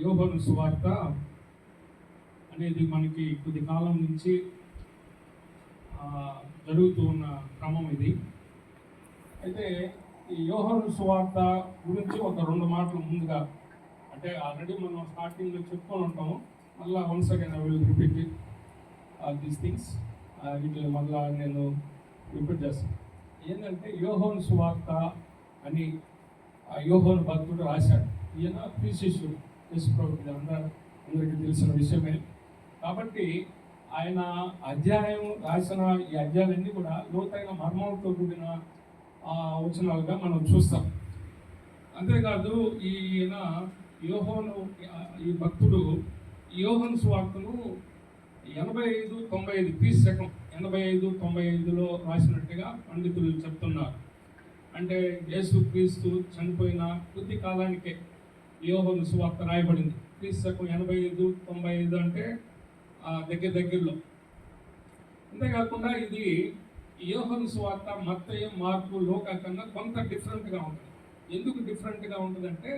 యోహాను సువార్త అనేది మనకి కొద్ది కాలం నుంచి జరుగుతూ ఉన్న క్రమం ఇది. అయితే ఈ యోహాను సువార్త గురించి ఒక 2 మాటలు ముందుగా, అంటే ఆల్రెడీ మనం స్టార్టింగ్లో చెప్పుకొని ఉంటాము, మళ్ళీ once again I will repeat these things. వీటిని మళ్ళీ నేను రిపీట్ చేస్తాను. ఏంటంటే యోహాను సువార్త అని యోహాను భక్తుడు రాశాడు. ఈయన శిష్యుడు యేసుప్రభుకి, అందరికీ తెలిసిన విషయమే. కాబట్టి ఆయన అధ్యాయం రాసిన ఈ అధ్యాయాలన్నీ కూడా లోతైన మర్మాలతో కూడిన వచనాలుగా మనం చూస్తాం. అంతేకాదు ఈయన యోహాను, ఈ భక్తుడు యోహాను సువార్తను 85-95 క్రీస్తు శకం 85-95లో రాసినట్టుగా పండితులు చెప్తున్నారు. అంటే యేసు క్రీస్తు చనిపోయిన కొద్ది కాలానికే యోహాను సువార్త రాయబడింది. క్రీస్తు శకం 85-95 అంటే దగ్గరలో. అంతేకాకుండా ఇది యోహాను సువార్త మత్తయి, మార్కు, లూకా కన్నా కొంత డిఫరెంట్గా ఉంటుంది. ఎందుకు డిఫరెంట్గా ఉంటుందంటే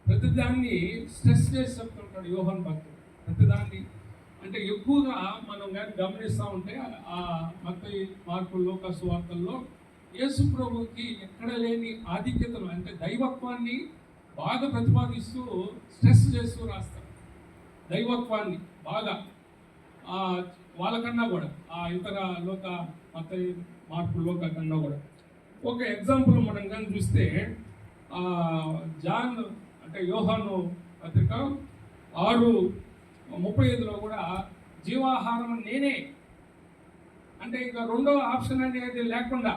ప్రతిదాన్ని స్ట్రెస్ చేసి చెప్తుంటాడు యోహాను భక్తుడు. ప్రతిదాన్ని అంటే ఎక్కువగా మనం కానీ గమనిస్తూ ఉంటే ఆ మత్తయి, మార్కు, లూకా సువార్తల్లో యేసు ప్రభువుకి ఎక్కడ లేని ఆధిక్యతను, అంటే దైవత్వాన్ని బాగా ప్రతిపాదిస్తూ స్ట్రెస్ చేస్తూ రాస్తారు. దైవత్వాన్ని బాగా వాళ్ళకన్నా కూడా ఇతర లోక మత్తయి, మార్కు, లూకా కన్నా కూడా. ఒక ఎగ్జాంపుల్ మనం కానీ చూస్తే జాన్ అంటే యోహాను పత్రిక 6:35లో కూడా జీవాహారం నేనే, అంటే ఇక రెండో ఆప్షన్ అనేది లేకుండా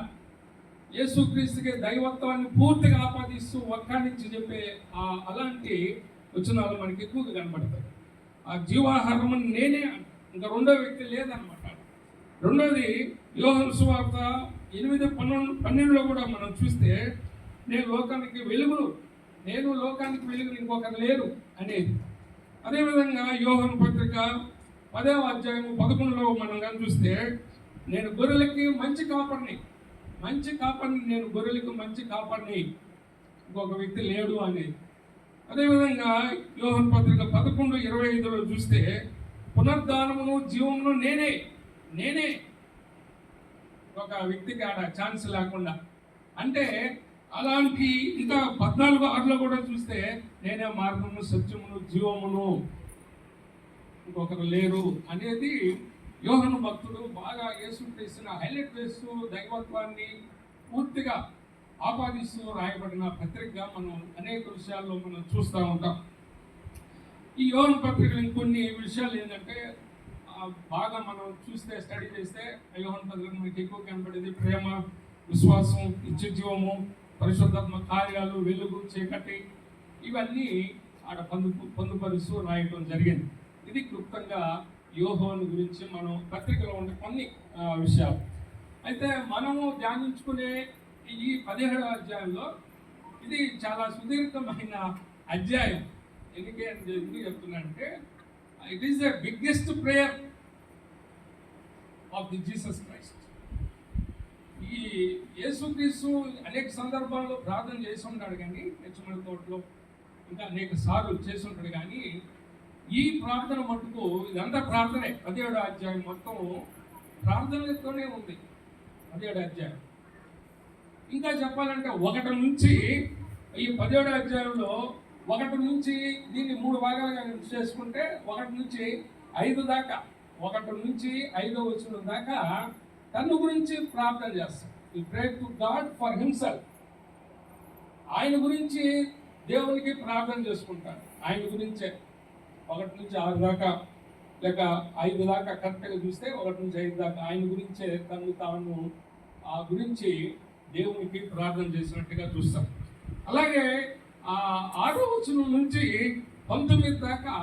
యేసుక్రీస్తుకి దైవత్వాన్ని పూర్తిగా ఆపాదిస్తూ ఒక్కడించి చెప్పే అలాంటి వచనాలు మనకి ఎక్కువగా కనబడతాయి. ఆ జీవాహారం నేనే, ఇంకా రెండో వ్యక్తి లేదనమాట. రెండోది యోహాను సువార్త 8:12లో కూడా మనం చూస్తే నేను లోకానికి వెలుగును ఇంకొకరు లేరు అనేది. అదేవిధంగా యోహాను పత్రిక 10వ అధ్యాయం 11లో మనం కానీ చూస్తే నేను గొర్రెలకి మంచి కాపరిని, నేను గొర్రెలకు మంచి కాపరిని, ఇంకొక వ్యక్తి లేడు అనేది. అదేవిధంగా యోహాను పత్రిక 11:25లో చూస్తే పునర్ధానమును జీవమును నేనే ఒక వ్యక్తికి ఆడ ఛాన్స్ లేకుండా. అంటే అలాంటి ఇంకా 14:6లో కూడా చూస్తే నేనే మార్గమును, సత్యమును, జీవమును, ఇంకొకరు లేరు అనేది యోహాను భక్తుడు బాగా యేసుక్రీస్తుని హైలైట్ చేస్తూ దైవత్వాన్ని పూర్తిగా ఆపాదిస్తూ రాయబడిన పత్రికగా మనం అనేక విషయాల్లో మనం చూస్తూ ఉంటాం. ఈ యోహాను పత్రికలు ఇంకొన్ని విషయాలు ఏంటంటే బాగా మనం చూస్తే, స్టడీ చేస్తే యోహాను పత్రిక మనకి ఎక్కువ కనబడేది ప్రేమ, విశ్వాసం, నిత్యజీవము, పరిశుద్ధాత్మ కార్యాలు, వెలుగు, చీకటి, ఇవన్నీ ఆడ పొందుపరుస్తూ రాయటం జరిగింది. ఇది క్లుప్తంగా యోహాను గురించి మనం పత్రికలో ఉండే కొన్ని విషయాలు. అయితే మనము ధ్యానించుకునే ఈ 17వ అధ్యాయంలో ఇది చాలా సుదీర్ఘమైన అధ్యాయం. ఎందుకు చెప్తున్నానంటే it is the biggest prayer of the Jesus Christ. ఈ యేసుక్రీస్తు అనేక సందర్భాల్లో ప్రార్థన చేసి ఉంటాడు, కానీ గెత్సేమనే తోటలో ఇంకా అనేక సార్లు చేసి ఉంటాడు. కానీ ఈ ప్రార్థన మటుకు ఇదంతా ప్రార్థనే. 17వ అధ్యాయం మొత్తం ప్రార్థనలతోనే ఉంది. 17వ అధ్యాయం ఇంకా చెప్పాలంటే 1 నుంచి ఈ 17వ అధ్యాయంలో 1 నుంచి దీన్ని 3 భాగాలుగా చేసుకుంటే 1 నుంచి 5 దాకా, 1 నుంచి 5వ వచనం దాకా తన గురించి ప్రార్థన చేస్తాం. ఈ ప్రే టు గాడ్ ఫర్ హిమ్సెల్ఫ్. ఆయన గురించి దేవునికి ప్రార్థన చేసుకుంటాడు. ఆయన గురించే 1 నుంచి 6 దాకా, లేక 5 దాకా కరెక్ట్గా చూస్తే 1 నుంచి 5 దాకా ఆయన గురించే తాను గురించి దేవునికి ప్రార్థన చేసినట్టుగా చూస్తాం. అలాగే 6వ వచనం నుంచి 19 దాకా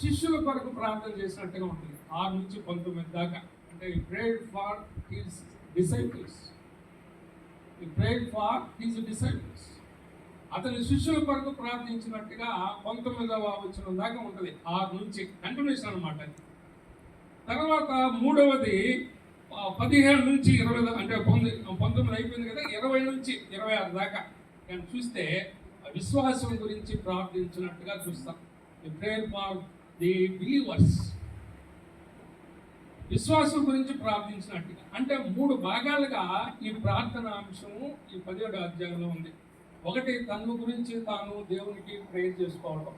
శిష్యుల కొరకు ప్రార్థన చేసినట్టుగా ఉంటుంది. 6 నుంచి 19 దాకా అంటే ప్రేడ్ ఫార్ హిస్ డిసైపుల్స్. అతని శిష్యుల కొరకు ప్రార్థించినట్టుగా 19వ వచనం దాకా ఉంటుంది. 6 నుంచి కంటిన్యూషన్ అనమాట. తర్వాత 3వది 17 నుంచి 20, అంటే 19 అయిపోయింది కదా, 20 నుంచి 26 దాకా కానీ చూస్తే విశ్వాసం గురించి ప్రార్థించినట్టుగా చూస్తాం. The prayer for the believers. విశ్వాసం గురించి ప్రార్థించినట్టుగా. అంటే 3 భాగాలుగా ఈ ప్రార్థన అంశము ఈ 17వ అధ్యాయంలో ఉంది. ఒకటి, తను గురించి తాను దేవునికి ప్రేయర్ చేసుకోవడం.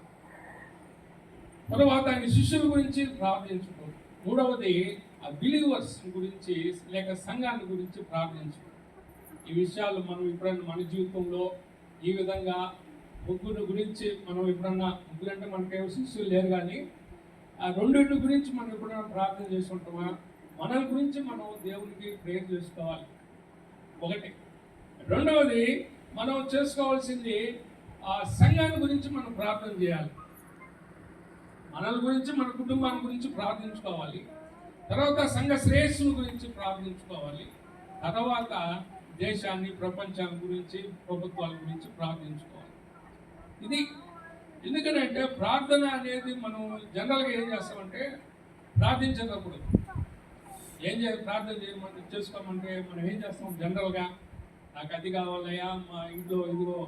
తర్వాత ఆయన శిష్యుల గురించి ప్రార్థించడం. మూడవది ఆ బిలీవర్స్ గురించి లేక సంఘాన్ని గురించి ప్రార్థించడం. ఈ విషయాలు మనం ఎప్పుడైనా మన జీవితంలో ఈ విధంగా ముగ్గురు గురించి మనం ఎప్పుడన్నా, ముగ్గురు అంటే మనకేమో శిష్యులు లేరు, కానీ ఆ రెండింటి గురించి మనం ఎప్పుడైనా ప్రార్థన చేసుకుంటామా? మన గురించి మనం దేవునికి ప్రేయర్ చేసుకోవాలి, ఒకటి. రెండవది, మనం చేసుకోవాల్సింది ఆ సంఘాన్ని గురించి మనం ప్రార్థన చేయాలి. మనల గురించి, మన కుటుంబాన్ని గురించి ప్రార్థించుకోవాలి. తర్వాత సంఘ శ్రేయస్సుల గురించి ప్రార్థించుకోవాలి. తర్వాత దేశాన్ని, ప్రపంచాన్ని గురించి, ప్రభుత్వాల గురించి ప్రార్థించుకోవాలి. ఇది ఎందుకంటే ప్రార్థన అనేది మనం జనరల్గా ఏం చేస్తామంటే, ప్రార్థించేటప్పుడు ప్రార్థన చేసుకోమంటే మనం ఏం చేస్తాం? జనరల్గా నాకు అది కావాలయ్యా, మా ఇంట్లో ఇదిగో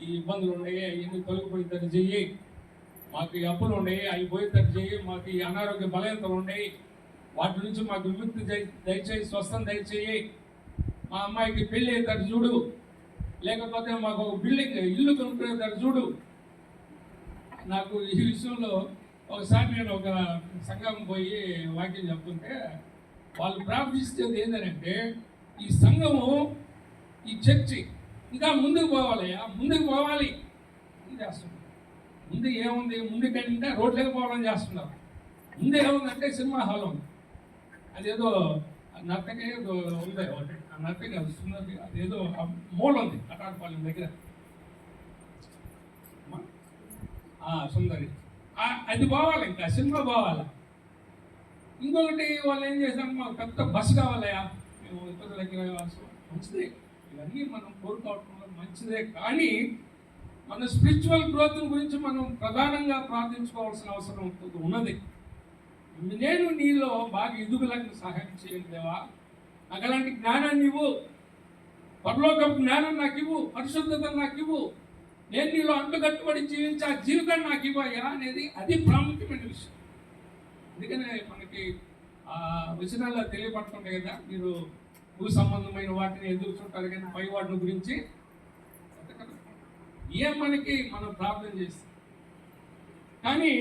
ఈ ఇబ్బందులు ఉన్నాయి, అవన్నీ తొలగిపోయిద్దరు చెయ్యి, మాకు ఈ అప్పులు ఉన్నాయి అవి పోయేటట్టు చెయ్యి, మాకు ఈ అనారోగ్య బలహీనతలు ఉన్నాయి వాటి నుంచి మాకు విముక్తి దయచేయి, స్వస్థం దయచేయి, మా అమ్మాయికి పెళ్ళి అయ్యేటట్టు చూడు, లేకపోతే మాకు ఒక బిల్డింగ్ ఇల్లు కొనుక్కునేటట్టు చూడు. నాకు ఈ విషయంలో ఒకసారి నేను ఒక సంఘం పోయి వాక్యం చెప్తుంటే వాళ్ళు ప్రార్థిస్తేది ఏంటంటే, ఈ సంఘము, ఈ చర్చి ఇంకా ముందుకు పోవాలయ్యా, ముందుకు పోవాలి అని చేస్తున్నారు. ముందు ఏముంది? ముందు కంటే రోడ్లకు పోవడం చేస్తున్నారు. ముందు ఏముందంటే సినిమా హాల్ ఉంది, అదేదో నర్తకి ఏదో ఉంది ఒకటి, ఆ నర్తకి వస్తున్నది, అదేదో మూల ఉంది కటాటపాలెం దగ్గర, సుందరి, అది పోవాలి, ఇంకా సినిమా పోవాలి. ఇంకొకటి వాళ్ళు ఏం చేశారు, మాకు పెద్ద బస్సు కావాలయా, మేము ఇతరుల దగ్గర మంచిదే, ఇవన్నీ మనం కోరుకోవడం మంచిదే, కానీ మన స్పిరిచువల్ గ్రోత్ గురించి మనం ప్రధానంగా ప్రార్థించుకోవాల్సిన అవసరం ఉన్నది. నేను నీలో బాగా ఎదుగులకు సహాయం చేయండి దేవా, నాకు అలాంటి జ్ఞానాన్ని ఇవ్వు, పరలోకపు జ్ఞానం నాకు ఇవ్వు, పరిశుద్ధత నాకు ఇవ్వు, నేను నీలో అంటుకట్టుబడి జీవించి ఆ జీవితాన్ని నాకు ఇవ్వయ్యా అనేది అది ప్రాముఖ్యమైన విషయం. అందుకనే మనకి వచనాల్లో తెలియపడుతుంటాయి కదా, మీరు భూ సంబంధమైన వాటిని ఎదుర్కొంటారు కానీ పై వాటిని గురించి మనకి మనం ప్రార్థన చేస్తాం. కానీ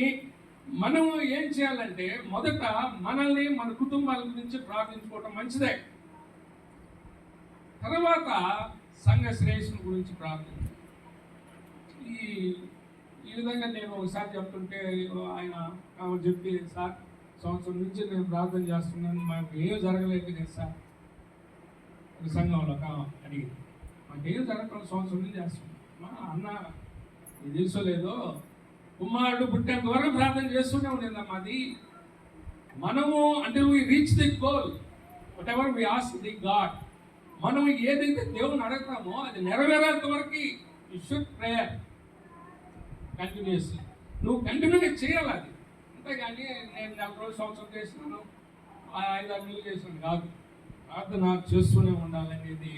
మనం ఏం చేయాలంటే, మొదట మనల్ని, మన కుటుంబాల గురించి ప్రార్థించుకోవటం మంచిదే. తర్వాత సంఘ శ్రేయస్సుల గురించి ప్రార్థించాలి. ఈ విధంగా నేను ఒకసారి చెప్తుంటే ఆయన చెప్పి, సార్ సంవత్సరం నుంచి నేను ప్రార్థన చేస్తున్నాను, మాకు ఏం జరగలేదు కదా సార్, సంఘంలో అడిగి మాకు ఏం జరగకుండా సంవత్సరం నుంచి చేస్తున్నాను. మా అన్న ఇది తెలుసోలేదో, కుమారుడు పుట్టేంత వరకు ప్రార్థన చేస్తూనే ఉండేదమ్మా. అది మనము అంటే we reach the goal, whatever we ask the God, మనం ఏదైతే దేవుని అడుగుతామో అది నెరవేరేంత వరకు యు షుడ్ ప్రేయర్ కంటిన్యూస్లీ. నువ్వు కంటిన్యూగా చేయాలి అది, అంతేగాని నేను 4 రోజులు సంవత్సరం చేసినాను, 5-6 నెలలు చేసినాను కాదు. ప్రార్థన చేస్తూనే ఉండాలనేది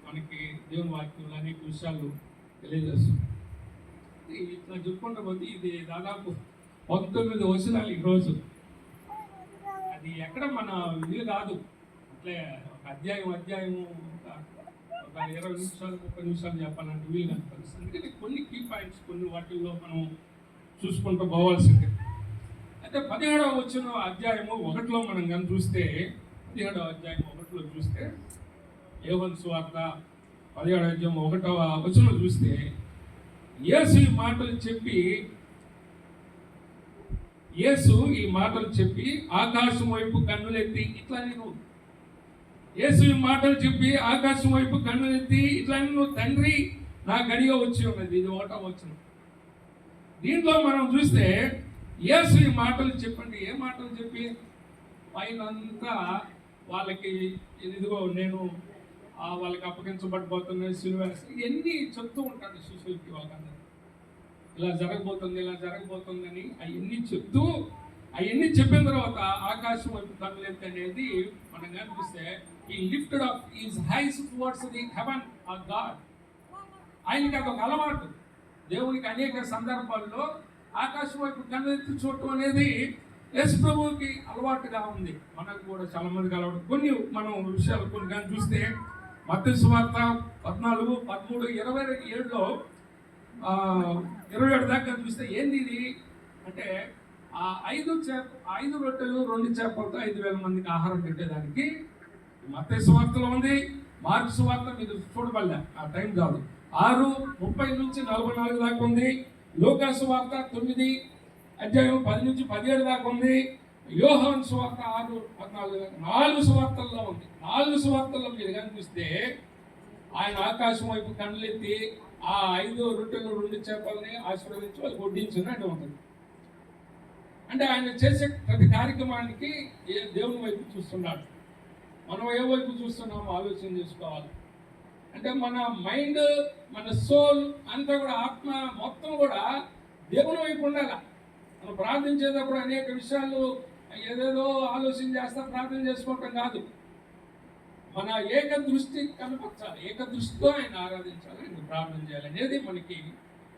మనకి దేవుని వాక్యంలో అనేక విషయాలు తెలియజేస్తుంది. ఇట్లా చెప్పుకుంటూ పోతే ఇది దాదాపు 19 వచనాలు ఈరోజు. అది ఎక్కడ మన వీలు కాదు, అట్లే ఒక అధ్యాయము ఒక 20 నిమిషాలు 30 నిమిషాలు చెప్పాలంటే వీలు కనిపిస్తుంది. అందుకని కొన్ని కీ పాయింట్స్, కొన్ని వాటిల్లో మనం చూసుకుంటూ పోవాల్సిందే. అయితే 17వ వచనం అధ్యాయము 1లో మనం కానీ చూస్తే, 17వ అధ్యాయం 1లో చూస్తే, యోహాను సువార్త 17వ అధ్యాయం 1వ వచనం చూస్తే, యేసు ఈ మాటలు చెప్పి ఆకాశం వైపు కన్నులెత్తి ఇట్లా నువ్వు తండ్రి నా గడియ వచ్చి ఉన్నది. ఇది 1వ వచనం. దీంట్లో మనం చూస్తే యేసు ఈ మాటలు చెప్పండి, ఏ మాటలు చెప్పి, పైనంతా వాళ్ళకి ఇదిగో నేను వాళ్ళకి అప్పగించబడిపోతున్నాయి, సిలువ ఇవన్నీ చెప్తూ ఉంటాడు శిష్యులకి. వాళ్ళందరూ ఇలా జరగబోతుందని అవన్నీ చెప్తూ, అవన్నీ చెప్పిన తర్వాత ఆకాశం వైపు కన్నులెత్తి అనేది మనం కనిపిస్తే, he lifted up his eyes towards the heaven of God. ఆయనకి అదొక అలవాటు. దేవునికి అనేక సందర్భాల్లో ఆకాశం వైపు కన్నెత్తి చూడటం అనేది యేసు ప్రభువుకి అలవాటుగా ఉంది. మనకు కూడా చాలా మందికి అలవాటు. కొన్ని మనం విషయాలు కొన్ని కానీ చూస్తే మత్తయి సువార్త 14, 13, 27లో 27 దాకా చూస్తే ఏంది ఇది అంటే ఆ 5 రొట్టెలు 2 చేపలతో 5,000 మందికి ఆహారం పెట్టేదానికి మత్తయి సువార్తలో ఉంది. మార్కు సువార్త మీరు చూడబడలే, ఆ టైం కాదు. 6:30 నుంచి 44 దాకా ఉంది. లూకా సువార్త 9 అధ్యాయం 10 నుంచి 17 దాకా ఉంది. యోహాను సువార్త 6:14 దాకా 4 సువార్తల్లో ఉంది. 4 సువార్తల్లో మీరు కనిపిస్తే ఆయన ఆకాశం వైపు కళ్ళెత్తి ఆ 5 రొట్టెలు 2 చేపల్ని ఆశీర్వదించి వాళ్ళు వడ్డించినట్టు ఉంటుంది. అంటే ఆయన చేసే ప్రతి కార్యక్రమానికి దేవుని వైపు చూస్తున్నాడు. మనం ఏ వైపు చూస్తున్నామో ఆలోచన చేసుకోవాలి. అంటే మన మైండ్, మన సోల్ అంతా కూడా, ఆత్మ మొత్తం కూడా దేవుని వైపు ఉండాలి. మనం ప్రార్థించేటప్పుడు అనేక విషయాలు ఏదేదో ఆలోచన చేస్తా ప్రార్థన చేసుకోవటం కాదు. మన ఏక దృష్టి కనపరచాలి. ఏక దృష్టితో ఆయన ఆరాధించాలి, ఆయన ప్రార్థన చేయాలి అనేది మనకి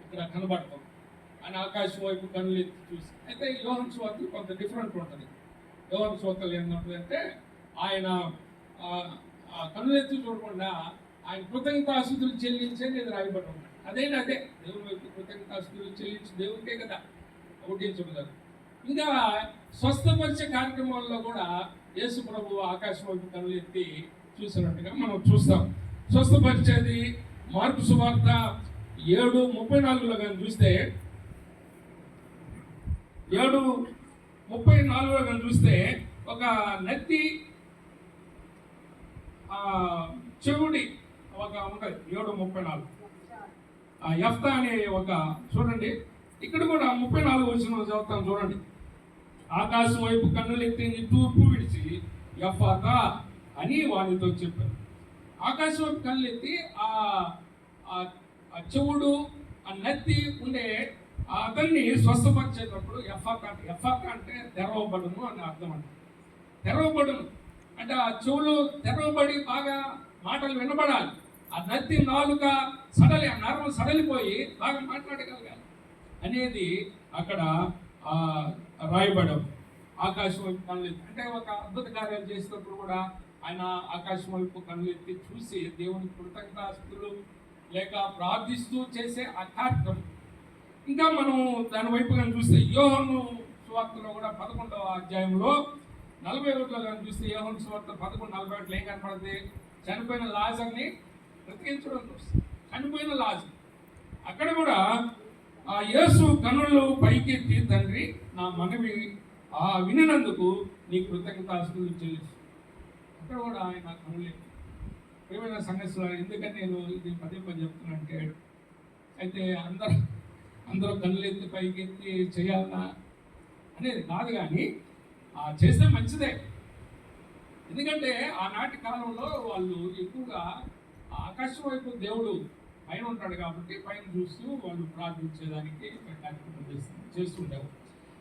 ఇక్కడ కనబడుతుంది. ఆయన ఆకాశం వైపు కన్నులెత్తి చూసి. అయితే యోహాను సువార్తలు కొంత డిఫరెంట్ ఉంటుంది. యోహాను సువార్తలు ఏమంటుంది అంటే ఆయన కన్నులెత్తి చూడకుండా ఆయన కృతజ్ఞతాస్తుతులు చెల్లించేది ఇది రాయబడి ఉన్నాడు. అదే దేవుని వైపు కృతజ్ఞతాస్తుతులు చెల్లించి దేవునికే కదా వడ్డించడం కదా. ఇంకా స్వస్థపరిచే కార్యక్రమాల్లో కూడా యేసు ప్రభు ఆకాశం వైపు కన్నులెత్తి చూసినట్టుగా మనం చూస్తాం. స్వస్థపరిచేది మార్కు సువార్త 7:34లో కానీ చూస్తే 7:34లో కానీ చూస్తే ఒక నత్తి చెవుడి ఒక ఉంటుంది. 7:34 యెఫ్తా అనే ఒక చూడండి. ఇక్కడ కూడా 34 వచనం చదువుతాం చూడండి. ఆకాశం వైపు కన్నులెత్తి తూర్పు విడిచి యెఫ్తా అని వారితో చెప్పారు. ఆకాశం వైపు కన్నులెత్తి ఆ చెవుడు, ఆ నత్తి ఉండే అతన్ని స్వస్థపరిచేటప్పుడు యెఫ్తా అంటే తెరవబడును అని అర్థం అంట. తెరవబడును అంటే ఆ చెవులు తెరవబడి బాగా మాటలు వినబడాలి. ఆ నత్తి నాలుక సడలి, ఆ నరం సడలిపోయి బాగా మాట్లాడగలగాలి అనేది అక్కడ రాయబడం. ఆకాశం వైపు కన్నులెత్తి అంటే ఒక అద్భుత కార్యాలు చేసినప్పుడు కూడా ఆయన ఆకాశం వైపు కన్నులెత్తి చూసి దేవుని కృతజ్ఞతాస్తుతులు లేక ప్రార్థిస్తూ చేసే ఆ కార్యక్రమం. ఇంకా మనం దాని వైపు కానీ చూస్తే యోహాను సువార్తలో కూడా 11వ అధ్యాయంలో 41లో కానీ చూస్తే యోహాను సువార్త 11:41 ఏం కనపడుతుంది? చనిపోయిన లాజర్ని బ్రతికించడం చూస్తుంది. చనిపోయిన లాజర్ అక్కడ కూడా ఆ యేసు కన్నులు పైకెత్తి, తండ్రి నా మనవి వినినందుకు నీ కృతజ్ఞతాస్తుతులు చెల్లిస్తు. అక్కడ కూడా ఆయన కన్నులు ఏమైనా సమస్యలు. ఎందుకని నేను ఇది పదే చెప్తున్నానంటే, అయితే అందరూ కన్నులెత్తి పైకెత్తి చేయాలన్నా అనేది కాదు, కానీ చేస్తే మంచిదే. ఎందుకంటే ఆనాటి కాలంలో వాళ్ళు ఎక్కువగా ఆకాశం వైపు దేవుడు పైన ఉంటాడు కాబట్టి పైన చూస్తూ వాళ్ళు ప్రార్థించేదానికి కార్యక్రమం చేస్తుండేవారు.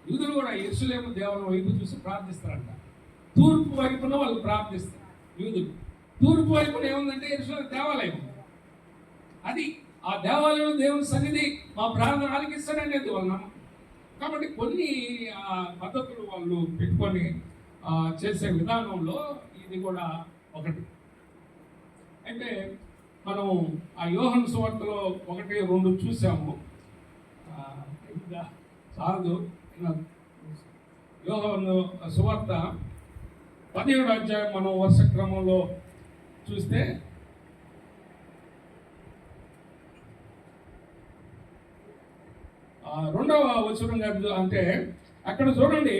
యూదులు కూడా యెరూషలేము దేవాలయం వైపు చూసి ప్రార్థిస్తారంట. తూర్పు వైపున వాళ్ళు ప్రార్థిస్తారు యూదులు. తూర్పు వైపున ఏముందంటే యెరూషలేము దేవాలయం. అది ఆ దేవాలయం దేవుని సన్నిధి మా ప్రార్థన ఆలకిస్తాడనేది వాళ్ళ నమ్మకం. కాబట్టి కొన్ని పద్ధతులు వాళ్ళు పెట్టుకొని చేసే విధానంలో ఇది కూడా ఒకటి. అయితే మనం ఆ యోహాను సువార్తలో 1-2 చూసాము. ఇంకా చాలు. యోహాను సువార్త 17వ అధ్యాయం మనం వరుస క్రమంలో చూస్తే 2వ వచనం అంటే అక్కడ చూడండి.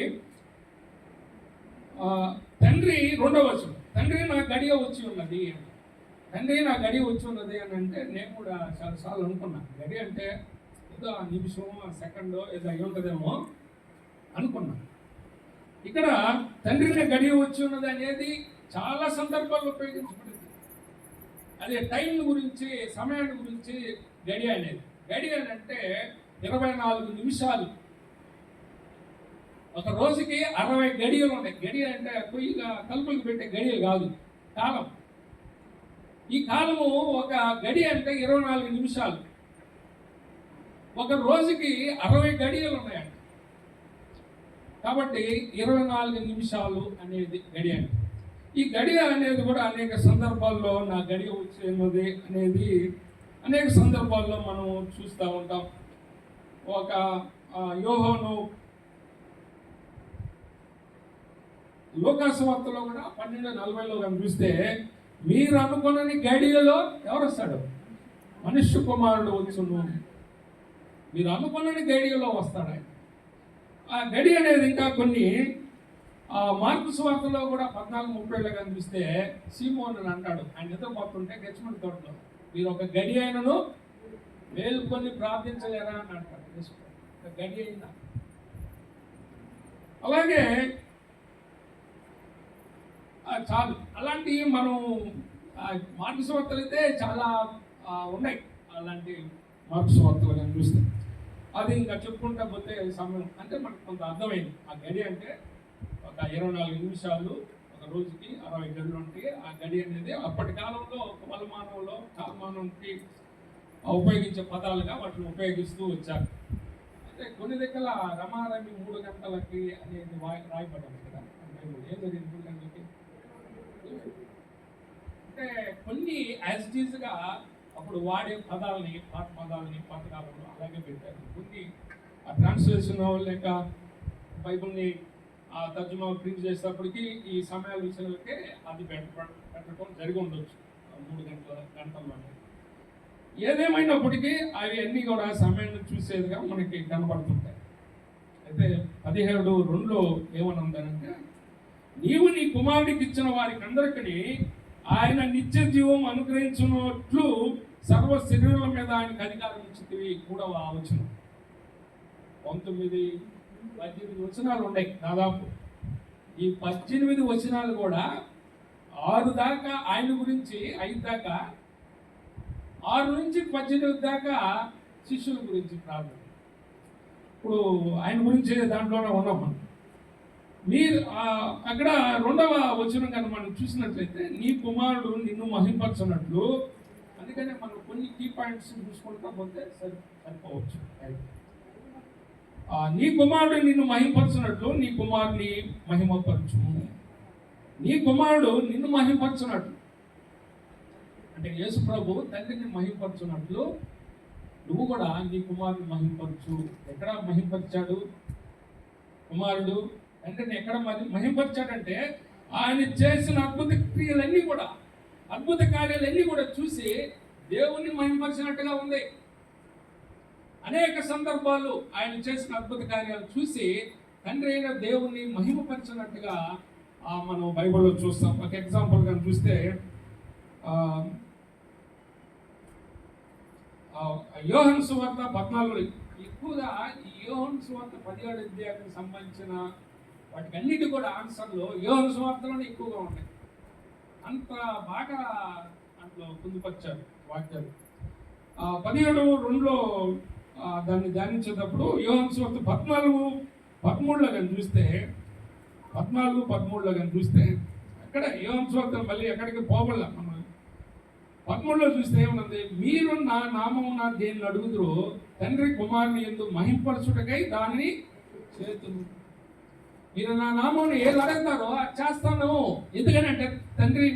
తండ్రి 2వ వచనం, తండ్రి నా గడియ వచ్చి ఉన్నది. తండ్రి నా గడియ వచ్చి ఉన్నది అని అంటే నేను కూడా చాలాసార్లు అనుకున్నాను. గడి అంటే ఏదో నిమిషం, సెకండో ఏదో అయి ఉంటుందేమో అనుకున్నాను. ఇక్కడ తండ్రి నా గడియ వచ్చి ఉన్నది అనేది చాలా సందర్భాల్లో ఉపయోగించబడింది. అదే టైం గురించి, సమయాన్ని గురించి గడి అనేది. గడి అని అంటే 24 నిమిషాలు. ఒక రోజుకి 60 గడియలు ఉన్నాయి. గడియ అంటే కొయ్యిగా కలుపులకు పెట్టే గడియలు కాదు, కాలం. ఈ కాలము ఒక గడి అంటే 24 నిమిషాలు. ఒక రోజుకి 60 గడియలు ఉన్నాయండి. కాబట్టి 24 నిమిషాలు అనేది గడియ. ఈ గడియ అనేది కూడా అనేక సందర్భాల్లో నా గడియ వచ్చేది అనేది అనేక సందర్భాల్లో మనం చూస్తూ ఉంటాం. ఒక యోహాను లోకాసు వార్తలో కూడా 12:40లో మనం చూస్తే, మీరు అనుకున్నని గడియలో ఎవరు వస్తాడు? మనుష్య కుమారుడు వచ్చును. మీరు అనుకున్నని గడియలో వస్తాడు ఆయన. ఆ గడి అనేది ఇంకా కొన్ని మార్కు సువార్తలో కూడా 14:30లో కనిపిస్తే, సీమోన్ అని అంటాడు, ఆయన నిద్రపోతుంటే గెచ్చమని తోటలో, మీరు ఒక గడి అయినను మేలుకొని ప్రార్థించలేరా అని అంటాడు. ఒక గడి అయినా. అలాగే చాలు అలాంటివి మనం మార్కు సువార్తలు అయితే చాలా ఉన్నాయి. అలాంటి మార్కు సువార్తలు కానీ చూస్తే అది ఇంకా చెప్పుకుంటా పోతే సమయం అంటే మనకు కొంత అర్థమైంది. ఆ గడి అంటే ఒక 24 నిమిషాలు, ఒక రోజుకి 60 గడులు ఉంటాయి. ఆ గడి అనేది అప్పటి కాలంలో కొలమానంలో కాలమానంకి ఉపయోగించే పదాలుగా వాటిని ఉపయోగిస్తూ వచ్చారు. అంటే కొన్ని దగ్గర రమారమి 3 గంటలకి అనేది రాయబడింది కదా. ఏం జరిగింది 3 గంటలకి అంటే కొన్ని యాజ్ ఇట్ ఈజ్గా అప్పుడు వాడే పదాలని పాత కాలంలో అలాగే పెట్టారు. కొన్ని ఆ ట్రాన్స్లేషన్ లేక బైబుల్ని తర్జుమా ప్రింట్ చేసేటప్పటికి ఈ సమయాల విషయాలకే అది పెట్టడం జరిగి ఉండొచ్చు 3 గంటల్లోనే. ఏదేమైనప్పటికీ అవి అన్నీ కూడా సమయాన్ని చూసేదిగా మనకి కనబడుతుంటాయి. అయితే 17:2లో ఏమని ఉందనంటే, నీవు నీ కుమారుడికి ఇచ్చిన వారికి అందరికీ ఆయన నిత్య జీవం అనుగ్రహించినట్లు సర్వ శరీరుల మీద ఆయనకు అధికారం ఇచ్చితివి కూడా వచనం. 19-18 వచనాలు ఉన్నాయి దాదాపు. ఈ 18 వచనాలు కూడా 6 దాకా ఆయన గురించి, 5 దాకా, 6 నుంచి 18 దాకా శిష్యుల గురించి ప్రార్థన. ఇప్పుడు ఆయన గురించి దాంట్లోనే ఉన్నాం మనం. మీరు అక్కడ 2వ వచనం కనుక మనం చూసినట్లయితే, నీ కుమారుడు నిన్ను మహింపరచున్నట్లు. అందుకనే మనం కొన్ని కీ పాయింట్స్ చూసుకుంటా పోతే సరిపోవచ్చు. నీ కుమారుడు నిన్ను మహింపరచున్నట్లు నీ కుమారుని మహిమపరచుము. నీ కుమారుడు నిన్ను మహింపరచున్నట్లు అంటే యేసు ప్రభు తండ్రిని మహింపరచున్నట్లు నువ్వు కూడా నీ కుమారుని మహింపరచు. ఎక్కడ మహింపరిచాడు కుమారుడు? తండ్రిని ఎక్కడ మహింపరిచాడంటే, ఆయన చేసిన అద్భుత క్రియలన్నీ కూడా, అద్భుత కార్యాలన్నీ కూడా చూసి దేవుణ్ణి మహింపరిచినట్టుగా ఉంది. అనేక సందర్భాలు ఆయన చేసిన అద్భుత కార్యాలు చూసి తండ్రి అయిన దేవుణ్ణి మహిమపరిచినట్టుగా మనం బైబిల్లో చూస్తాం. ఒక ఎగ్జాంపుల్ కానీ చూస్తే యోహాను సువార్త 14 ఎక్కువగా ఈ యోహాను సువార్త 17 అధ్యాయానికి సంబంధించిన వాటికి అన్నిటి కూడా ఆన్సర్లు యోహాను సువార్తలోనే ఎక్కువగా ఉన్నాయి. అంత బాగా దాంట్లో పొందుపరిచారు వాక్యాలు. 17:2లో దాన్ని ధ్యానించేటప్పుడు యోహాను సువార్త 14:13లో కానీ చూస్తే 14:13లో కానీ చూస్తే అక్కడ యోహాను సువార్త మళ్ళీ ఎక్కడికి పోగల మనం 13లో చూస్తే ఏమన్నది, మీరు నా నామమున దేన్ని అడుగుదురో తండ్రి కుమారుని యందు మహింపరచుటకై దానిని చేతును. మీరు నా నామమును ఏది అడుగుతారో అది చేస్తాను. ఎందుకనంటే తండ్రి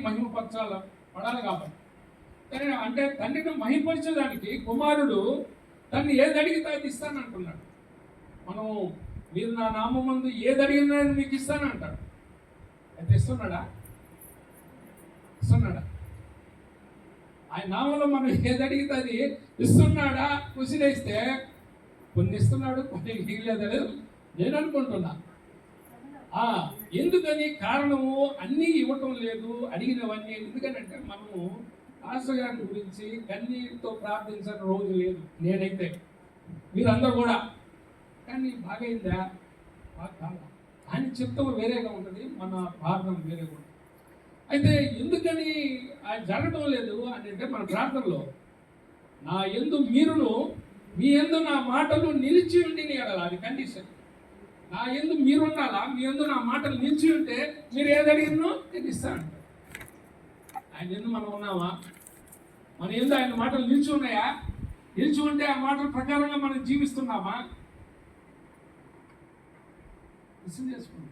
పడాలి కాబట్టి. అంటే తండ్రిని మహింపరచడానికి కుమారుడు తన్ని ఏది అడిగితే అది ఇస్తానంటున్నాడు. మనం మీరు నా నామందు ఏది అడిగినా మీకు ఇస్తానంటాడు. అయితే ఇస్తున్నాడా? ఆయన నామంలో మనం ఏది అడిగితే అది ఇస్తున్నాడా? కుసిరేస్తే కొన్ని ఇస్తున్నాడు, కొన్ని ఇవ్వలేదు నేను అనుకుంటున్నా. ఎందుకని కారణము అన్నీ ఇవ్వటం లేదు అడిగినవన్నీ. ఎందుకనంటే మనము పాస్టర్ గారి గురించి కన్నీటితో ప్రార్థించిన రోజు లేదు నేనైతే, మీరందరూ కూడా. కానీ బాగైందా? ఆయన చిత్తం వేరేగా ఉంటుంది, మన ప్రార్థన వేరేగా ఉంటుంది. అయితే ఎందుకని జరగడం లేదు అని అంటే మన ప్రార్థనలో నా యందు మీరును మీ యందు నా మాటలు నిలిచి ఉండి అడగాలి. అది కండిషన్. నా యందు మీరుండాలా, మీ యందు నా మాటలు నిలిచి ఉంటే మీరు ఏది అడిగినో నేను ఇస్తాను. ఆయన యందు మనం ఉన్నామా? మన యందు ఆయన మాటలు నిలిచి ఉన్నాయా? నిలిచి ఉంటే ఆ మాటల ప్రకారంగా మనం జీవిస్తున్నామా? లిసన్ చేసుకోండి.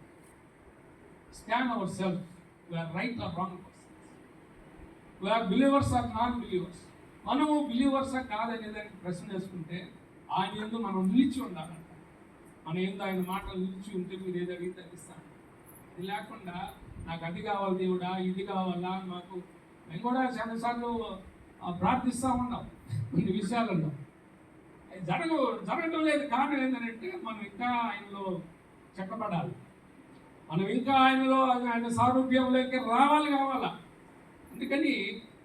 Scan our self, we are right or wrong persons, we are believers or non believers. మనము బిలీవర్సా కాదనే దానికి ప్రశ్న వేసుకుంటే ఆయన యందు మనం నిలిచి ఉండాలంట. మన యందు ఆయన మాటలు నిలిచి ఉంటే మీరు ఏది అడిగితే అది ఇస్తాను. ఇది లేకుండా నాకు అది కావాలి దేవుడా, ఇది కావాలా, మాకు మేము కూడా చాలాసార్లు ప్రార్థిస్తూ ఉన్నాం కొన్ని విషయాలలో. జరగడం లేదు. కారణం ఏంటంటే మనం ఇంకా ఆయనలో చెక్కబడాలి, మనం ఇంకా ఆయన సారూప్యంలోకి కావాలా. అందుకని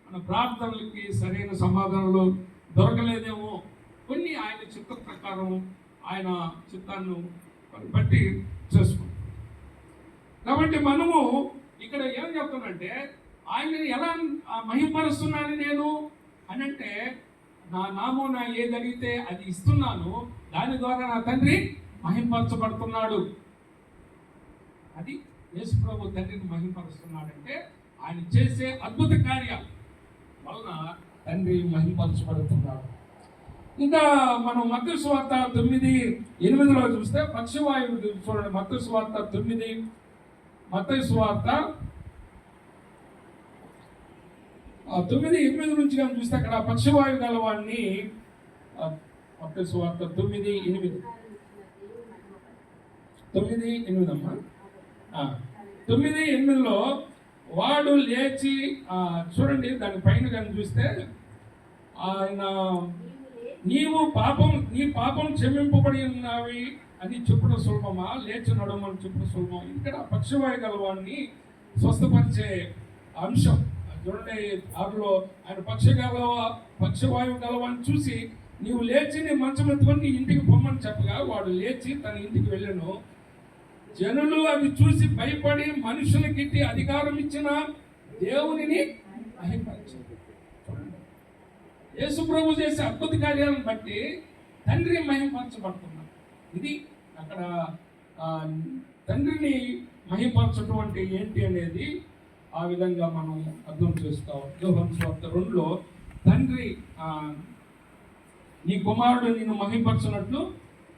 మన ప్రార్థనలకి సరైన సమాధానాలు దొరకలేదేమో, కొన్ని ఆయన చిత్త ప్రకారం ఆయన చిత్తాన్ని బట్టి చేసుకుంటాం. కాబట్టి మనము ఇక్కడ ఏం చెప్తానంటే, ఆయనని ఎలా మహిమపరుస్తున్నాను నేను అని అంటే, నా నామం నా ఏది అడిగితే అది ఇస్తున్నాను, దాని ద్వారా నా తండ్రి మహిమపరచబడుతున్నాడు. అది యేసు ప్రభు తండ్రిని మహిమపరుస్తున్నాడంటే ఆయన చేసే అద్భుత కార్యాలు వలన తండ్రి మహిమపరచబడుతున్నాడు. ఇంకా మనం మత్తయి సువార్త 9:8 చూస్తే పక్షవాయువు చూడండి. మత్తయి సువార్త 9, మత్తయి సువార్త 9:8 నుంచి కానీ చూస్తే అక్కడ పక్షవాయువు గలవాడిని, మత్తయి సువార్త 9:8 అమ్మా 9:8 వాడు లేచి చూడండి, దాని పైన కానీ చూస్తే ఆయన నీ పాపం క్షమింపబడి ఉన్నవి అని చెప్పడం సులభమా, లేచి నడవమని చెప్పడం సులభం. ఇక్కడ పక్షవాయు గలవాన్ని స్వస్థపరిచే అంశం చూడండి. అందులో ఆయన పక్షవాయువు గలవాన్ని చూసి నీవు లేచి నీ మంచం ఎత్తుకొని నీ ఇంటికి పొమ్మని చెప్పగా వాడు లేచి తన ఇంటికి వెళ్ళాను. జనులు అది చూసి భయపడి మనుషులకి అధికారం ఇచ్చిన దేవునిని మహిమపరిచారు. యేసు ప్రభు చేసే అద్భుత కార్యాలను బట్టి తండ్రి మహిమపరచబడుతున్నారు. ఇది అక్కడ తండ్రిని మహిమపరచడం అంటే ఏంటి అనేది ఆ విధంగా మనం అర్థం చేసుకోవాలి. యోహాను సువార్త 2లో తండ్రి నీ కుమారుడు నిన్ను మహిమపరచినట్లు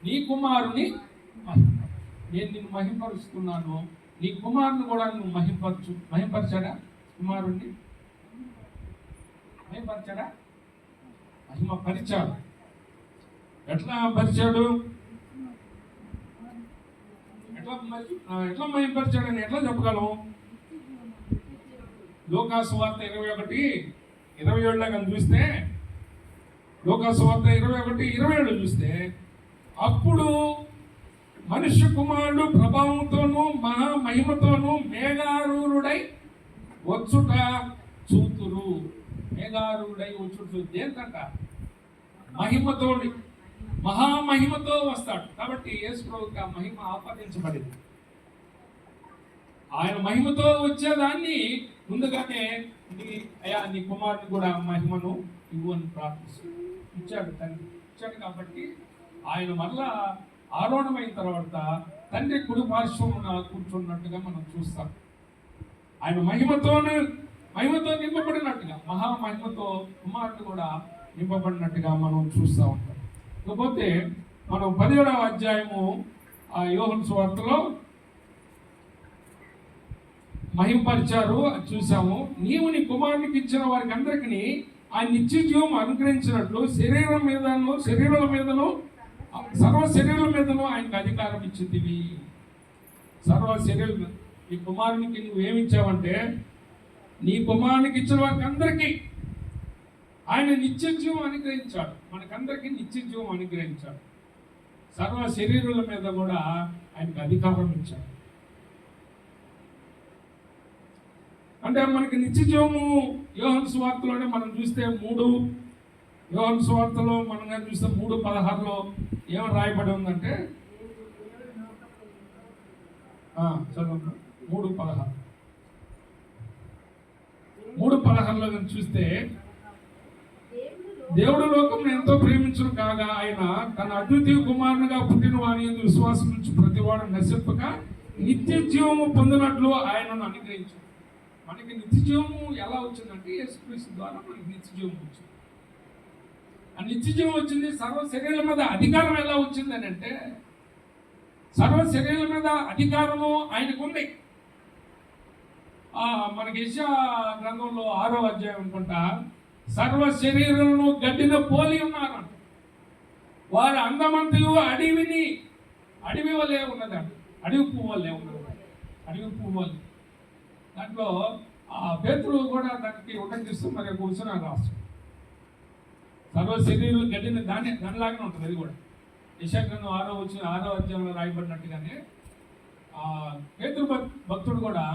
నీ కుమారుని నేను నిన్ను మహిమపరుస్తున్నాను, నీ కుమారుని కూడా నువ్వు మహిమపరిచాడా? కుమారుణ్ణి మహిమపరిచాడా? మహిమపరిచాడు. ఎట్లా పరిచాడు? ఎట్లా మహిమపరిచాడని ఎట్లా చెప్పగలం? లూకాసు వార్త 21:27 కానీ చూస్తే, లూకాసు వార్త 21:27 చూస్తే, అప్పుడు మనుష్య కుమారుడు ప్రభావంతోనూ మహామహిమతోనూ మేఘారూఢుడై వచ్చుట చూతురు. మేఘారూఢుడై వచ్చుట దేనికంట? మహిమతో, మహామహిమతో వస్తాడు. కాబట్టి యేసు ప్రభువుకి ఆ మహిమ ఆపాదించబడింది. ఆయన మహిమతో వచ్చేదాన్ని ముందుగానే నీ కుమారుని కూడా మహిమను ఇవ్వు అని ప్రార్థిస్తాడు. ఇచ్చాడు తండ్రి, ఇచ్చాడు. కాబట్టి ఆయన మళ్ళా ఆరోహణమైన తర్వాత తండ్రి కుడి పార్శ్వమున కూర్చున్నట్టుగా మనం చూస్తాం. ఆయన మహిమతో నింపబడినట్టుగా, మహామహిమతో కుమారుడు కూడా నింపబడినట్టుగా మనం చూస్తూ ఉంటాం. ఇకపోతే మనం 17వ అధ్యాయము యోహాను సువార్తలో మహిమపరిచారు అది చూసాము. నీవు నీ కుమారునికి ఇచ్చిన వారికి అందరికీ ఆయన నిత్య జీవం అనుగ్రహించినట్లు శరీరాల మీదను సర్వ శరీరాల మీదను ఆయనకు అధికారం ఇచ్చింది. సర్వ శరీరం నీ కుమారునికి నువ్వేమిచ్చావంటే, నీ కుమారునికి ఇచ్చిన వారికి అందరికీ ఆయన నిత్య జీవం అనుగ్రహించాడు. మనకందరికీ నిత్య జీవం అనుగ్రహించాడు. సర్వ శరీరాల మీద కూడా ఆయనకు అధికారం ఇచ్చాడు. అంటే మనకి నిత్య జీవము యోహాను సువార్తలోనే మనం చూస్తే యోహాను సువార్తలో మనం కానీ చూస్తే 3:16 ఏమని రాయబడి ఉందంటే, చదవండి 3:16 కానీ చూస్తే, దేవుడు లోకం ఎంతో ప్రేమించును కాగా ఆయన తన అద్వితీయ కుమారునిగా పుట్టిన వాని యందు విశ్వాసం నుంచి ప్రతివాడు నశింపక నిత్య జీవము పొందినట్లు ఆయనను అనుగ్రహించాడు. మనకి నిత్య జీవము ఎలా వచ్చిందంటే యేసుక్రీస్తు ద్వారా మనకి నిత్య జీవం వచ్చింది. ఆ నిత్య జీవం వచ్చింది. సర్వ శరీరం మీద అధికారం ఎలా వచ్చిందని అంటే, సర్వ శరీరం మీద అధికారము ఆయనకు ఉంది. మనకి యెషయా గ్రంథంలో 6వ అధ్యాయం అనుకుంటా, సర్వ శరీరమును గడ్డిన పోలి ఉన్నారు. వారి అందమంతయు అడవి వలె ఉన్నదంట. అడవి పువ్వు వలె ఉన్నది. అడవి పువ్వు వలె. దాంట్లో పేతురు కూడా దానికి ఉటంకిస్తూ మరి కూర్చొని రాస్తాడు. సర్వ శరీరం గడ్డిన దానిలాగానే ఉంటుంది. అది కూడా యెషయా గ్రంథం 6వ అధ్యాయంలో రాయబడినట్టుగానే పేతురు భక్తుడు కూడా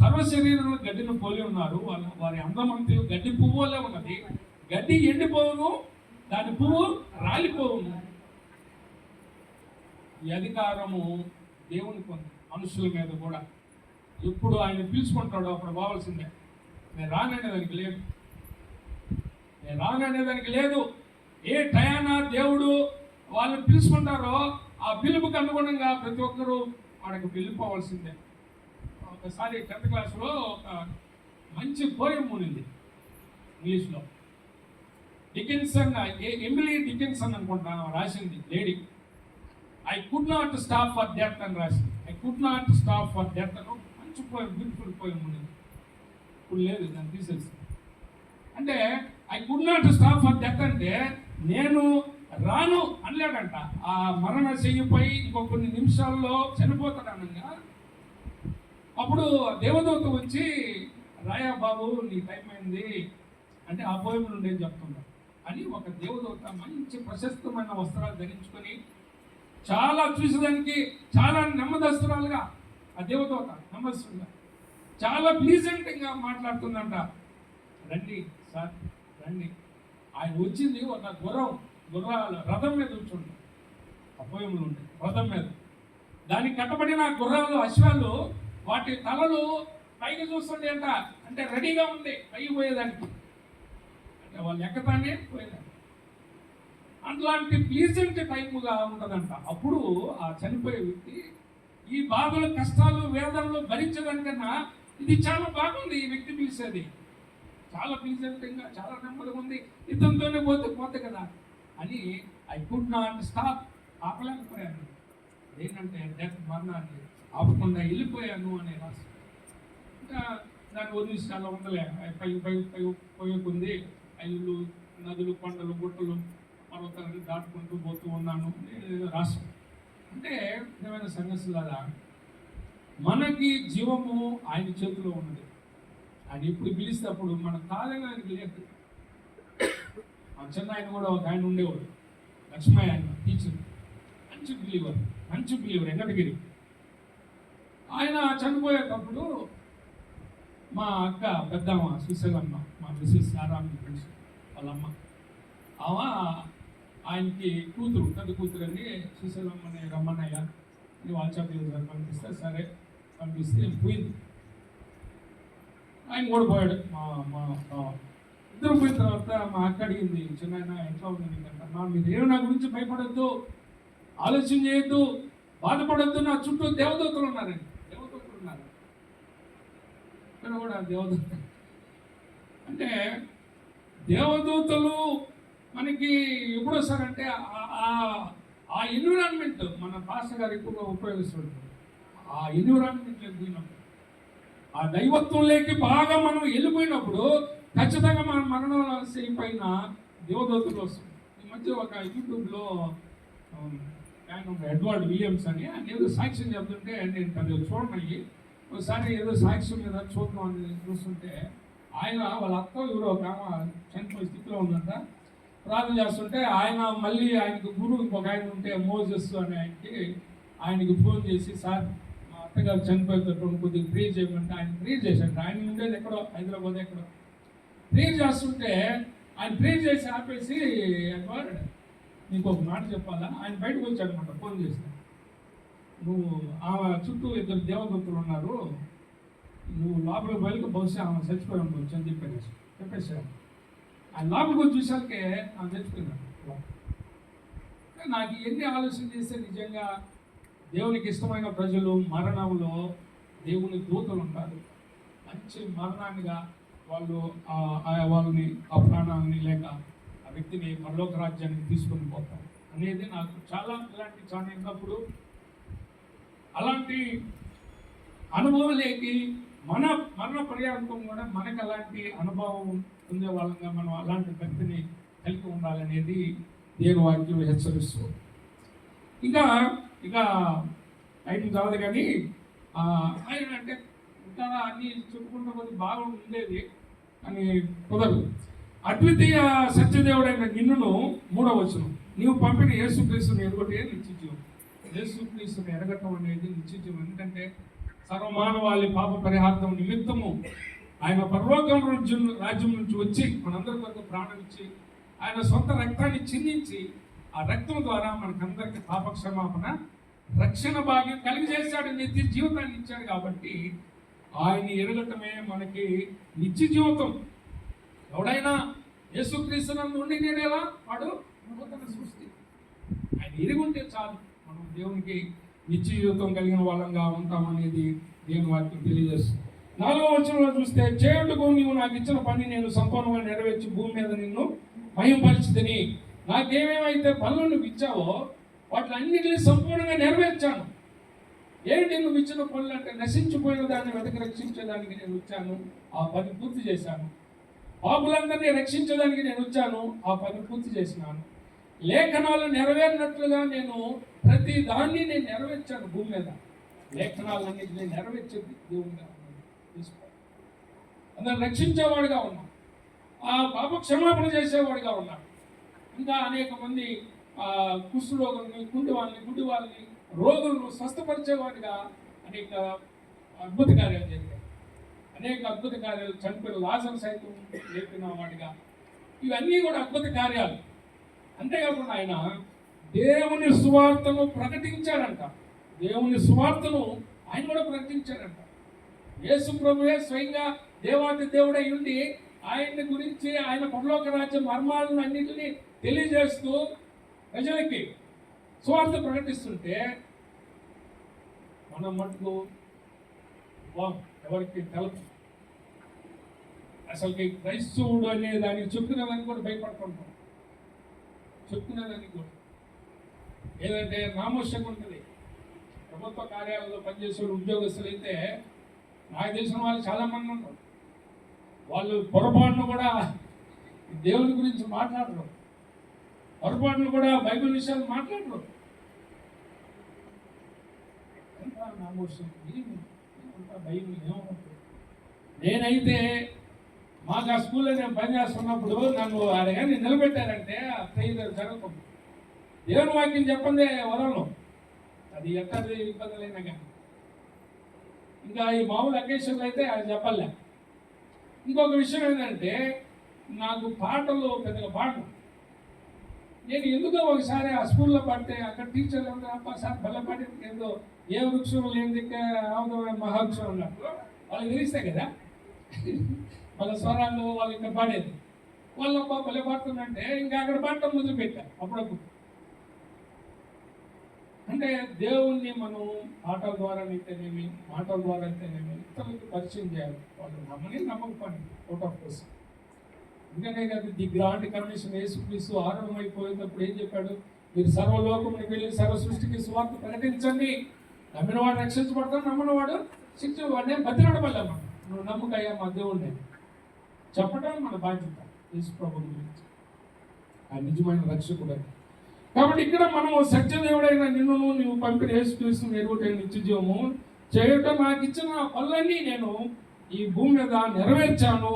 సర్వ శరీరంలో గడ్డిని పోలి ఉన్నారు. వారి అందమంతయు గడ్డి పువ్వు వల్లే ఉన్నది. గడ్డి ఎండిపోవును, దాని పువ్వు రాలిపోవును. ఈ అధికారము దేవునికి ఉంది, మనుషుల మీద కూడా. ఎప్పుడు ఆయన పిలుచుకుంటాడో అప్పుడు పోవాల్సిందే. నేను రాననేదానికి లేదు. ఏ టయాన దేవుడు వాళ్ళని పిలుచుకుంటారో ఆ పిలుపుకి అనుగుణంగా ప్రతి ఒక్కరూ వాళ్ళకి పిలుపుకోవాల్సిందే. ఒకసారి 10th క్లాస్లో ఒక మంచి పోయం ఉంది ఇంగ్లీష్లో. ఎమిలీ డికిన్సన్ అనుకుంటాను రాసింది lady. I could not stop for death అని రాసింది. I could not stop for death అని మంచి పోయం, బ్యూటిఫుల్ పోయం ఉంది. ఇప్పుడు లేదు, దాన్ని తీసేసి. అంటే I could not stop for death అంటే నేను రాను అనలేడంట. ఆ మరణ చెయ్యిపై ఇంకో కొన్ని నిమిషాల్లో చనిపోతాడనగా అప్పుడు దేవదూత వచ్చి, రాయా బాబు నీ టైం అయింది అంటే ఆ పోయం నుండి చెప్తున్నాడు అని ఒక దేవదూత మంచి ప్రశస్తమైన వస్త్రాలు ధరించుకొని చాలా చూసేదానికి చాలా నెమ్మదస్తురాలుగా ఆ దేవదూత నెమ్మదస్తులుగా చాలా ప్లీజెంట్గా మాట్లాడుతుందంట. రండి సార్ రండి. ఆయన వచ్చింది ఒక గుర్రాల రథం మీద కూర్చుంది. ఆ పోయంలో ఉండే రథం మీద దానికి కట్టబడిన గుర్రాలు అశ్వాలు వాటి తలలు పైకి చూస్తుండే అంట. అంటే రెడీగా ఉంది పైకి పోయేదానికి. అంటే వాళ్ళు ఎక్కతానే పోయేదాన్ని. అట్లాంటి ప్లీజెంట్ టైముగా ఉంటుందంట. అప్పుడు ఆ చనిపోయే వ్యక్తి ఈ బాధలు, కష్టాలు, వేదనలు భరించడానికన్నా ఇది చాలా బాగుంది. ఈ వ్యక్తి పిలిచేది చాలా ప్లీజెంట్గా, చాలా నెమ్మదిగా ఉంది. ఇతనితోనే పోతే కదా అని ఐ కుడ్ నాట్ స్టాప్, ఆపలేకపోయాను. ఏంటంటే డెత్ మరణాన్ని ఆపకుండా వెళ్ళిపోయాను అనే రాసి. ఇంకా దాన్ని వదిలిసి చాలా ఉండలే. పోయకుంది. ఇల్లు, నదులు, కొండలు, గుట్టలు, పర్వతాలను దాటుకుంటూ పోతూ ఉన్నాను రాసి. అంటే నిజమైన సంగతులారా, మనకి జీవము ఆయన చేతిలో ఉన్నది. ఆయన ఎప్పుడు పిలిస్తే అప్పుడు మన కాదని ఆయనకి లేదు. ఆ చిన్న ఆయన కూడా ఒక ఆయన ఉండేవాడు, లక్ష్మయ్య ఆయన టీచర్, మంచి బిలీవర్ వెంకటగిరి. ఆయన చనిపోయేటప్పుడు మా అక్క పెద్దమ్మ సుశీలమ్మ, మా మిసెస్ సారామ్మ ఫ్రెండ్స్ వాళ్ళమ్మ, ఆయనకి కూతురు, పెద్ద కూతురు అని సుశీలమ్మని రమ్మన్నయ్య నువ్వు వాట్సాప్లో పంపిస్తే సరే పంపిస్తే పోయింది. ఆయన కూడా పోయాడు. మా ఇద్దరు పోయిన తర్వాత మా అక్క అడిగింది, చిన్న ఎట్లా ఉంది నీకంటే, మీరు ఏమి నా గురించి భయపడద్దు, ఆలోచన చేయొద్దు, బాధపడద్దు, నా చుట్టూ దేవదూతలు ఉన్నారండి. దేవదూతలు ఉన్నారు ఇక్కడ కూడా. దేవదూత అంటే దేవదూతలు మనకి ఎప్పుడు వస్తారంటే ఆ ఎన్విరాన్మెంట్ మన పాస్టర్ గారు ఎక్కువగా ఉపయోగిస్తుంటారు. ఆ ఎన్విరాన్మెంట్లోకి పోయినప్పుడు, ఆ దైవత్వంలోకి బాగా మనం వెళ్ళిపోయినప్పుడు ఖచ్చితంగా మన మరణం పైన దేవదూతలు వస్తుంది. ఈ మధ్య ఒక యూట్యూబ్లో ఆయన ఎడ్వర్డ్ విలియమ్స్ అని ఆయన ఏదో సాక్ష్యం చెప్తుంటే నేను పెద్దగా చూడండి. ఒకసారి ఏదో సాక్ష్యం మీద చూద్దాం అని చూస్తుంటే ఆయన వాళ్ళ అత్త ఎవరో ఒక చనిపోయే స్థితిలో ఉందంట. ప్రార్థన చేస్తుంటే ఆయన మళ్ళీ ఆయనకు గురువు ఇంకొక ఆయన ఉంటే మోజెస్ అని ఆయనకి ఫోన్ చేసి, సార్ మా అత్తగారు చనిపోయేటప్పుడు కొద్దిగా ప్రేర్ చేయమంటే ఆయన ప్రేర్ చేశాడు. ఆయన ఉండేది ఎక్కడో హైదరాబాద్ ఎక్కడో. ప్రేర్ చేస్తుంటే ఆయన ప్రేర్ చేసి ఆపేసి, నీకు ఒక మాట చెప్పాలా, ఆయన బయటకు వచ్చాడనమాట. ఫోన్ చేసి, నువ్వు ఆమె చుట్టూ ఇద్దరు దేవదూతలు ఉన్నారు, నువ్వు లోపలికి బయలుకు బహుశా ఆమె చచ్చిపోయి ఉండవచ్చు అని చెప్పేసాడు. ఆయన లోపలికి వచ్చి చూసాకే ఆమె చచ్చిపోయినాడు. నాకు ఎన్ని ఆలోచన చేస్తే నిజంగా దేవునికి ఇష్టమైన ప్రజలు మరణంలో దేవుని దూతలు ఉంటారు. మంచి మరణాన్నిగా వాళ్ళని ఆ ప్రాణాన్ని లేక వ్యక్తిని పరలోక రాజ్యానికి తీసుకొని పోతాం అనేది నాకు చాలా విన్నప్పుడు అలాంటి అనుభవాలకి మన మరణ పర్యాంతం కూడా మనకు అలాంటి అనుభవం ఉండే వాళ్ళంగా మనం అలాంటి వ్యక్తిని కలిగి ఉండాలనేది దేవుని వాక్యం హెచ్చరిస్తూ ఇక టైం కాదు కానీ ఆయన అంటే ఇంకా అన్ని చెప్పుకుంటే కొద్ది బాగుండేది అని కుదరదు. అద్వితీయ సత్యదేవుడైన నిన్నును 3వ వచనం, నీవు పంపిన యేసుక్రీస్తుని ఎరగటే నిత్యజీవం. యేసుక్రీస్తుని ఎరగటం అనేది నిత్యజీవం. ఎందుకంటే సర్వమానవాళి పాప పరిహార్థం నిమిత్తము ఆయన పరలోకం రాజ్యం నుంచి వచ్చి మనందరి కొరకు ప్రాణం ఇచ్చి ఆయన సొంత రక్తాన్ని చిందించి ఆ రక్తం ద్వారా మనకందరికి పాప క్షమాపణ రక్షణ భాగ్యం కలిగజేశాడు, నిత్య జీవితాన్ని ఇచ్చాడు. కాబట్టి ఆయన ఎరగటమే మనకి నిత్య జీవితం. ఎవడైనా యేసుక్రీస్తునందు ఉండి నేనేలా వాడు నూతన సృష్టి. ఆయన ఎరుగుంటే చాలు మనం దేవునికి నిత్య జీవితం కలిగిన వాళ్ళంగా ఉంటామనేది దేవుని వాక్యం తెలియజేస్తుంది. 4వ వచనంలో చూస్తే, చేయుటకు నీవు నాకు ఇచ్చిన పని నేను సంపూర్ణంగా నెరవేర్చి భూమి మీద నిన్ను మహింపరిచితిని. నాకేమేమైతే పనులు నువ్వు ఇచ్చావో వాటిలన్నిటినీ సంపూర్ణంగా నెరవేర్చాను. ఏంటి నువ్వు ఇచ్చిన పనులు అంటే, నశించిపోయిన దాన్ని వెతక రక్షించేదానికి నేను వచ్చాను, ఆ పని పూర్తి చేశాను. పాపులందరినీ రక్షించడానికి నేను వచ్చాను, ఆ పని పూర్తి చేసినాను. లేఖనాలు నెరవేరినట్లుగా నేను ప్రతి దాన్ని నేను నెరవేర్చాను భూమి మీద. లేఖనాలన్నింటినీ నెరవేర్చేది దేవుడిగా తీసుకో. అందరు రక్షించేవాడిగా ఉన్నాను, ఆ పాప క్షమాపణ చేసేవాడిగా ఉన్నాను. ఇంకా అనేక మంది కుష్ఠరోగుల్ని, గుడ్డి వాళ్ళని రోగులను స్వస్థపరిచేవాడిగా అనేక అద్భుత కార్యాలు జరిగాయి. అనేక అద్భుత కార్యాలు, చనిపోయిన లాజరు సైతం లేపిన వాడిగా, ఇవన్నీ కూడా అద్భుత కార్యాలు. అంతేకాకుండా ఆయన దేవుని సువార్తను ప్రకటించాడంట. దేవుని సువార్తను ఆయన కూడా ప్రకటించాడంట. యేసు ప్రభువే స్వయంగా దేవాది దేవుడై ఉండి ఆయన్ని గురించి, ఆయన పరలోక రాజ్య మర్మాలను అన్నింటినీ తెలియజేస్తూ ప్రజలకి సువార్త ప్రకటిస్తుంటే మనం మటుకు ఎవరికి తెలప. అసలుకి క్రైస్తవుడు అనే దానికి చెప్పుకునేదానికి కూడా భయపడుతుంటాం. చెప్పుకునేదానికి కూడా ఏదంటే నామోషంగా ఉంటుంది. ప్రభుత్వ కార్యాలయంలో పనిచేసే ఉద్యోగస్తులు అయితే నాకు తెలిసిన వాళ్ళు చాలామంది ఉంటారు. వాళ్ళు పొరపాటును కూడా దేవుని గురించి మాట్లాడరు, పొరపాటును కూడా బైబిల్ విషయాలు మాట్లాడరు. ఎంత నామోషం, అంత భయం ఏమవుతుంది. నేనైతే మాకు ఆ స్కూల్లో నేను పనిచేస్తున్నప్పుడు నన్ను కానీ నిలబెట్టారంటే ఆ ట్రైన్ జరుగుతుంది. దేవుని వాక్యం చెప్పండి వదలను, అది ఎక్కడ ఇబ్బందులైనా కానీ. ఇంకా ఈ మామూలు అకేషన్లు అయితే అది చెప్పలే. ఇంకొక విషయం ఏంటంటే, నాకు పాటలు పెద్దగా పాడను. నేను ఎందుకో ఒకసారి ఆ స్కూల్లో పడితే అక్కడ టీచర్లు అందరూ అప్ప సార్ బల్లపాటి ఏదో ఏ వృక్షం లేని మహావృక్షం ఉన్నప్పుడు వాళ్ళకి తెలిస్తాయి కదా వాళ్ళ స్వరాలు, వాళ్ళు ఇక్కడ పాడేది. వాళ్ళు అబ్బా భలే పాడుతుందంటే ఇంకా అక్కడ పాడటం మొదలుపెట్టారు అప్పుడప్పుడు. అంటే దేవుణ్ణి మనం పాటల ద్వారా అయితేనేమి, మాటల ద్వారా అయితేనేమి ఇతరులకు పరిచయం చేయాలి. వాళ్ళు నమ్మకపోండి అవుట్ ఆఫ్ కోర్స్. ఎందుకంటే కదా ది గ్రాండ్ కమిషన్ యేసుక్రీస్తు ఆరంభమైపోయేటప్పుడు ఏం చెప్పాడు? మీరు సర్వలోకమునికి వెళ్ళి సర్వ సృష్టికి సువార్త ప్రకటించండి. నమ్మినవాడు రక్షించబడతాడు, నమ్మినవాడు శిక్షవాడిని బతిలాడబడ్డాం. మనం నువ్వు నమ్మకయ్యా మా దేవుడిని చెప్పడం మన బాధ్యత. యేసు ప్రభువు గురించి ఆ నిజమైన రక్షకుడు. కాబట్టి ఇక్కడ మనం సత్యదేవుడైన నిన్నును నువ్వు పంపిన యేసుక్రీస్తును ఎరుగుటైన నిత్యజీవము చేయటం నాకు ఇచ్చిన పనులన్నీ నేను ఈ భూమి మీద నెరవేర్చాను.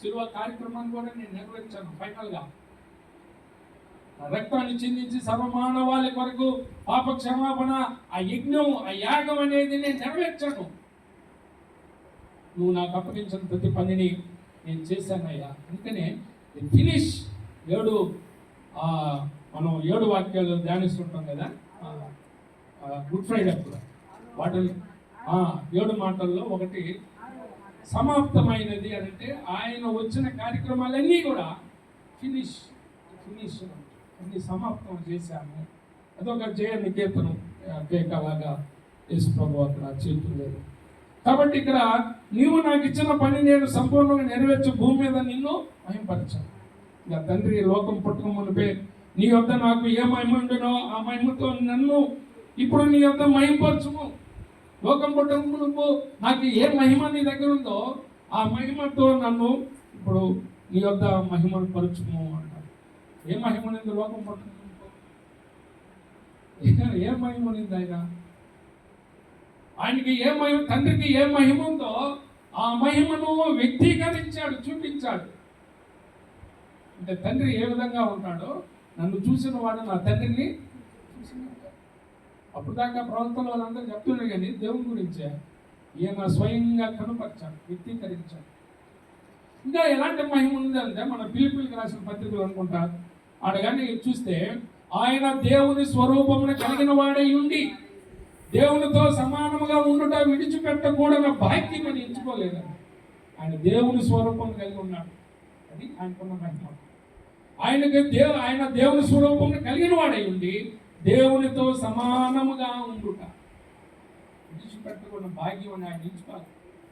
శిలువ కార్యక్రమాన్ని కూడా నేను నెరవేర్చాను. ఫైనల్గా రక్తాన్ని చిందించి సర్వమానవాళి కొరకు పాప క్షమాపణ, ఆ యజ్ఞం, ఆ యాగం అనేది నేను నెరవేర్చాను. నువ్వు నాకు అప్పగించిన ప్రతి పనిని నేను చేశానయ్యా. అందుకనే ఫినిష్. మనం 7 వాక్యాలు ధ్యానిస్తుంటాం కదా గుడ్ ఫ్రైడే అప్పుడు. వాటిని 7 మాటల్లో ఒకటి సమాప్తమైనది అంటే ఆయన వచ్చిన కార్యక్రమాలన్నీ కూడా ఫినిష్ అన్ని సమాప్తం చేశాము. అదొక జయ నికేతనం కేకలాగా యేసు ప్రభు అక్కడ చేతులేదు. కాబట్టి ఇక్కడ నీవు నాకు ఇచ్చిన పని నేను సంపూర్ణంగా నెరవేర్చి భూమి మీద నిన్ను మహింపరిచాను. ఇక తండ్రి లోకం పుట్టక మునిపే నీ వద్ద నాకు ఏ మహిమ ఉండనో ఆ మహిమతో నన్ను ఇప్పుడు నీ వద్ద మహిమపరచుము. లోకం పుట్టక మునుపు నాకు ఏ మహిమ నీ దగ్గర ఉందో ఆ మహిమతో నన్ను ఇప్పుడు నీ వద్ద మహిమను పరచుము అంటారు. ఏ మహిమ ఉంది లోకం పుట్టక మునుపు? ఏ మహిమ ఉంది ఆయనకి ఏ మహిమ, తండ్రికి ఏ మహిమ ఉందో ఆ మహిమను వ్యక్తీకరించాడు, చూపించాడు. అంటే తండ్రి ఏ విధంగా ఉంటాడో నన్ను చూసిన వాడు నా తండ్రిని చూసినట్టు. అప్పుడు దాకా ప్రవర్తన వాళ్ళందరూ చెప్తున్నారు, కానీ దేవుని గురించే ఈయన స్వయంగా కనుపరిచాడు, వ్యక్తీకరించాడు. ఇంకా ఎలాంటి మహిమ ఉందంటే మన పిలిపిలికి రాసిన పత్రికలు అనుకుంటా ఆడగానే చూస్తే ఆయన దేవుని స్వరూపమును కలిగిన వాడై ఉండి దేవునితో సమానముగా ఉండుట విడిచిపెట్టకూడని భాగ్యం అని ఎంచుకోలేదు. ఆయన దేవుని స్వరూపం కలిగి ఉన్నాడు, అది ఆయనకున్న మహిమ. ఆయన దేవుని స్వరూపం కలిగిన వాడై ఉండి దేవునితో సమానముగా ఉండుట విడిచిపెట్టకూడని భాగ్యం అని ఆయన ఎంచుకోవాలి.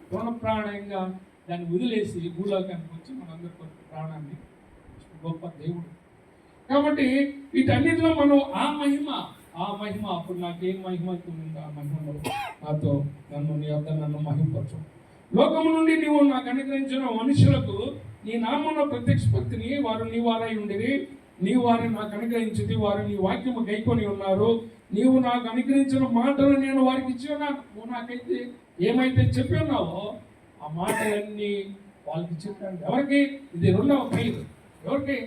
పూర్ణప్రాణంగా దాన్ని వదిలేసి భూలోకానికి వచ్చి మనందరి ప్రాణాన్ని గొప్ప దేవుడు. కాబట్టి వీటన్నిటిలో మనం ఆ మహిమ అప్పుడు నాకేం మహిమ అవుతుంది, ఆ మహిమలో నాతో నీ వద్ద నన్ను మహిమపరచు. లోకము నుండి నీవు నాకు అనుగ్రహించిన మనుషులకు నీ నామంలో ప్రత్యక్షపత్తిని వారు నీ వారై ఉండిరి. నీ వారిని నాకు అనుగ్రహించింది, వారు నీ వాక్యము గైకొని ఉన్నారు. నీవు నాకు అనుగ్రహించిన మాటలు నేను వారికి ఇచ్చి ఉన్నాను. నువ్వు నాకైతే ఏమైతే చెప్పి ఉన్నావో ఆ మాటలన్నీ వాళ్ళకి చెప్పాను. ఎవరికి? ఇది రెండవ ప్రేయర్. ఎవరికి?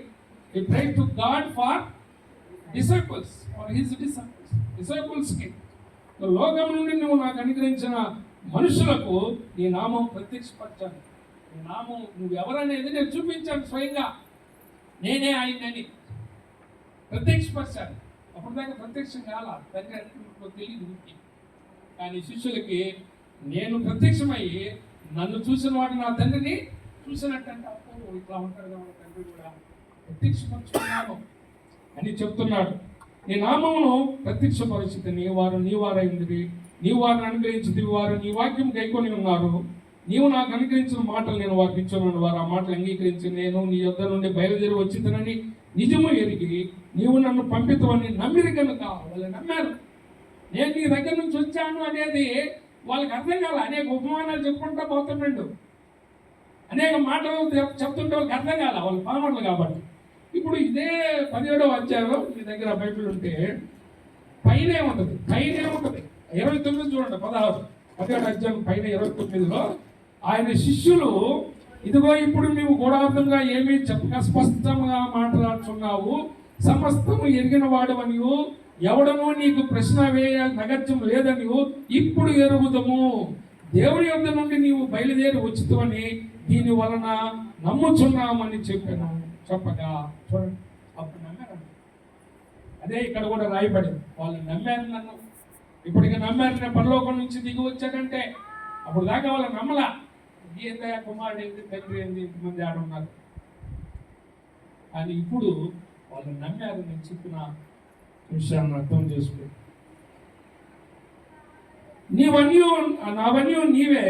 ఈ prayer to god for disciples, for his డిసైపుల్స్కి. లోకం నుండి నువ్వు నాకు అనుగ్రహించిన మనుషులకు నీ నామం ప్రత్యక్షపరచాను. నీ నామం నువ్వు ఎవరనేది నేను చూపించాను స్వయంగా. నేనే ఆయనని ప్రత్యక్షపరిచాను. అప్పుడు దాకా ప్రత్యక్షం కాల, తండ్రి అంటే తెలియదు. కానీ శిష్యులకి నేను ప్రత్యక్షమయ్యి నన్ను చూసిన వాడు నా తండ్రిని చూసినట్టు అప్పుడు ఇట్లా ఉంటాడు కదా తండ్రి కూడా ప్రత్యక్షపరుచుకున్నాను అని చెప్తున్నాడు. నీ నామమును ప్రత్యక్ష పరిస్థితిని వారు నీ వారైంది, నీ వారిని అనుగ్రహించింది, వారు నీ వాక్యం గైకొని ఉన్నారు. నీవు నాకు అనుగ్రహించిన మాటలు నేను వారికి ఇచ్చున్నాను. వారు ఆ మాటలు అంగీకరించి నేను నీ యొద్ద నుండి బయలుదేరి వచ్చిందనని నిజము ఎరిగి నీవు నన్ను పంపితవని నమ్మిరి కనుక వాళ్ళు నమ్మారు. నేను నీ దగ్గర నుంచి వచ్చాను అనేది వాళ్ళకి అర్థం కాదు. అనేక ఉపమానాలు చెప్పుకుంటా పోతున్నాడు, అనేక మాటలు చెప్తుంటే వాళ్ళకి అర్థం కాల, వాళ్ళు పామర్లు కాబట్టి. ఇప్పుడు ఇదే 17వ అధ్యాయంలో మీ దగ్గర బైబిల్ ఉంటే పైన ఏముంటుంది 29 చూడండి. 17వ అధ్యాయం పైన 29లో ఆయన శిష్యులు ఇదిగో ఇప్పుడు నీవు గూఢార్థంగా ఏమీ చెప్పక స్పష్టంగా మాట్లాడుతున్నావు, సమస్తము ఎరిగిన వాడవనియు ఎవడనో నీకు ప్రశ్న వేయ నగత్యం లేదనియు ఇప్పుడు ఎరుగుదము. దేవుని యొద్ద నుండి నీవు బయలుదేరి వచ్చుతావని దీని వలన నమ్ముచున్నామని చెప్పగా చూడండి. అప్పుడు నమ్మారు. అదే ఇక్కడ కూడా రాయబడింది, వాళ్ళు నమ్మారు నన్ను. ఇప్పటికి నమ్మారు నేను పరలోకం నుంచి దిగి వచ్చాడంటే. అప్పుడు దాకా వాళ్ళు నమ్మలా. ఏందయ్యా కుమారుడు ఏంది, తండ్రి ఏంది, ఇంతమంది ఆడున్నారు. కానీ ఇప్పుడు వాళ్ళు నమ్మారు. నేను చెప్పిన విషయాన్ని అర్థం చేసుకుని నావన్నీ నీవే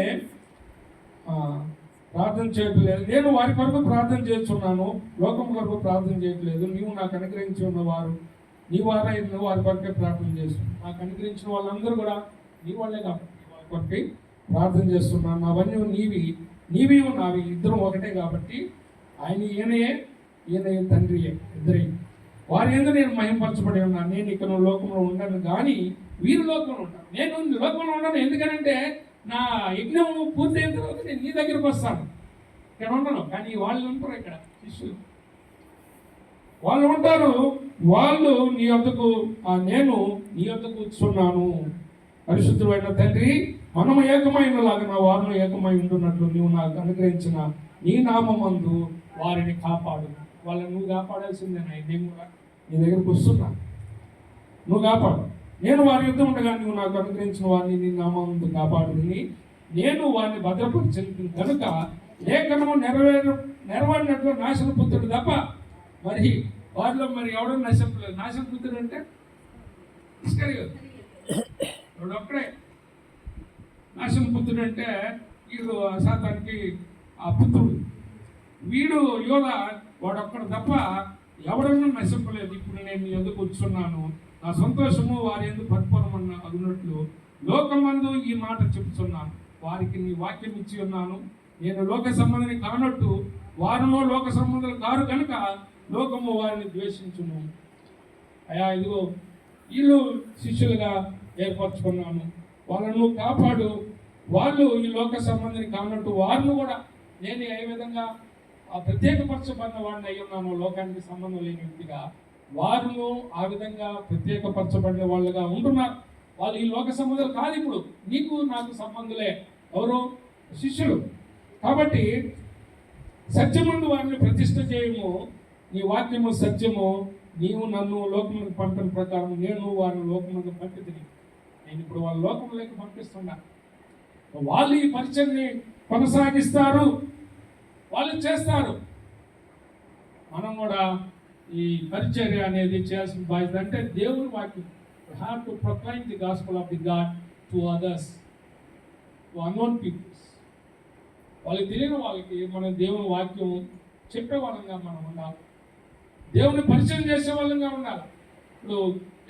ప్రార్థన చేయట్లేదు. నేను వారి కొరకు ప్రార్థన చేస్తున్నాను, లోకం కొరకు ప్రార్థన చేయట్లేదు. నీవు నాకు అనుగ్రహించి ఉన్నవారు నీ వారై వారి కొరకే ప్రార్థన చేస్తున్నాను. నాకు అనుగ్రహించిన వాళ్ళందరూ కూడా నీ వాళ్ళే కాబట్టి వారి కొరకే ప్రార్థన చేస్తున్నాను. నావన్నీ నీవి నావి ఇద్దరు ఒకటే కాబట్టి ఈయనయే తండ్రియే, ఇద్దరే. వారి ఏందో నేను మహింపరచబడి ఉన్నాను. నేను ఇక్కడ లోకంలో ఉండను కానీ వీరు లోకంలో ఉంటాను. నేను లోకంలో ఉండను, ఎందుకనంటే నా యజ్ఞం పూర్తయిన తర్వాత నేను నీ దగ్గరికి వస్తాను. ఇక్కడ ఉండను. కానీ వాళ్ళు ఉంటారు, ఇక్కడ శిష్యులు వాళ్ళు ఉంటారు. వాళ్ళు నీ వద్దకు నేను నీ వద్దకు వచ్చున్నాను. పరిశుద్ధుడైన తండ్రి, మనము ఏకమైనలాగా నా వారిని ఏకమై ఉంటున్నట్లు నీవు నాకు అనుగ్రహించిన నీ నామమందు వారిని కాపాడు. వాళ్ళని నువ్వు కాపాడాల్సిందే. నేను కూడా నీ దగ్గరకు వస్తున్నా, నువ్వు కాపాడు. నేను వారి యుద్ధ ఉండగా నువ్వు నాకు అనుగ్రహించిన వారిని నీ నామందు కాపాడుని నేను వారిని భద్రపరిచింది కనుక లేఖనము నెరవేరినట్లు నాశన పుత్రుడు తప్ప మరి వారిలో మరి ఎవడో నశింపలేదు. నాశన పుత్రుడు అంటే వాడు ఒక్కడే నాశన పుత్రుడు. అంటే వీడు శాతానికి ఆ పుత్రుడు. వీడు యోధ వాడు ఒక్కడు తప్ప ఎవరన్నా నశింపలేదు. ఇప్పుడు నేను నీ ఎందుకు కూర్చున్నాను, నా సంతోషము వారి ఎందుకు పరిపూర్ణమన్న అన్నట్లు లోకమందు ఈ మాట చెప్తున్నాను, వారికి నీ వాక్యం ఇచ్చి ఉన్నాను. నేను లోక సంబంధిని కానట్టు వారునో లోక సంబంధులు కారు కనుక లోకము వారిని ద్వేషించును. అయా ఇదిగో వీళ్ళు శిష్యులుగా ఏర్పరచుకున్నాను, వాళ్ళను కాపాడు. వాళ్ళు ఈ లోక సంబంధిని కానట్టు వారిని కూడా నేను ఏ విధంగా ప్రత్యేకపరచబడిన వాడిని అయి ఉన్నాను, లోకానికి సంబంధం లేని వ్యక్తిగా వారును ఆ విధంగా ప్రత్యేకపరచబడిన వాళ్ళుగా ఉంటున్నారు. వాళ్ళు ఈ లోక సంబంధాలు కాదు, ఇప్పుడు నీకు నాకు సంబంధులే. ఎవరు? శిష్యులు. కాబట్టి సత్యమందు వారిని ప్రతిష్ఠ చేయము, నీ వాక్యము సత్యము, నీవు నన్ను లోకములకు పంపిన ప్రకారం నేను వారిని లోకములకు పంపితిని. నేను ఇప్పుడు వాళ్ళ లోకంలోకి పంపిస్తున్నా. వాళ్ళు ఈ పరిచయాన్ని కొనసాగిస్తారు, వాళ్ళు చేస్తారు. మనం కూడా ఈ పరిచర్య అనేది చేయాల్సిన బాధ్యత. అంటే దేవుని వాక్యం, we have to proclaim the gospel of the God to others, to unknown peoples. వాళ్ళకి తెలియని వాళ్ళకి మనం దేవుని వాక్యం చెప్పే వాళ్ళంగా మనం ఉండాలి, దేవుని పరిచయం చేసే వాళ్ళంగా ఉండాలి. ఇప్పుడు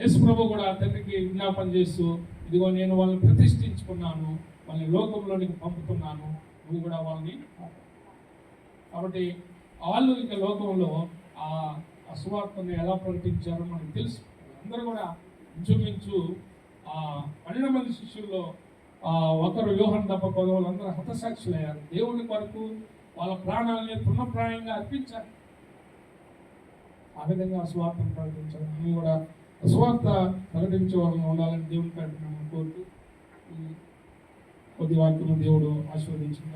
యేసు ప్రభు కూడా తండ్రికి విజ్ఞాపన చేస్తూ, ఇదిగో నేను వాళ్ళని ప్రతిష్ఠించుకున్నాను, వాళ్ళని లోకంలోనికి పంపుతున్నాను, నువ్వు కూడా వాళ్ళని. కాబట్టి వాళ్ళు ఇక లోకంలో ఆ సువార్తను ఎలా ప్రకటించారో మనకు తెలుసు. అందరూ కూడా ఇంచుమించు 12 మంది శిష్యుల్లో ఒకరు యోహాను తప్ప వాళ్ళందరూ హతసాక్షులయ్యారు. దేవుని కొరకు వాళ్ళ ప్రాణాలని తృణప్రాయంగా అర్పించారు. ఆ విధంగా సువార్తను ప్రకటించారు. మేము కూడా సువార్త ప్రకటించే వాళ్ళని ఉండాలని దేవుని ప్రకటన కోరుతూ కొద్ది వాక్యము దేవుడు ఆశీర్వదించిన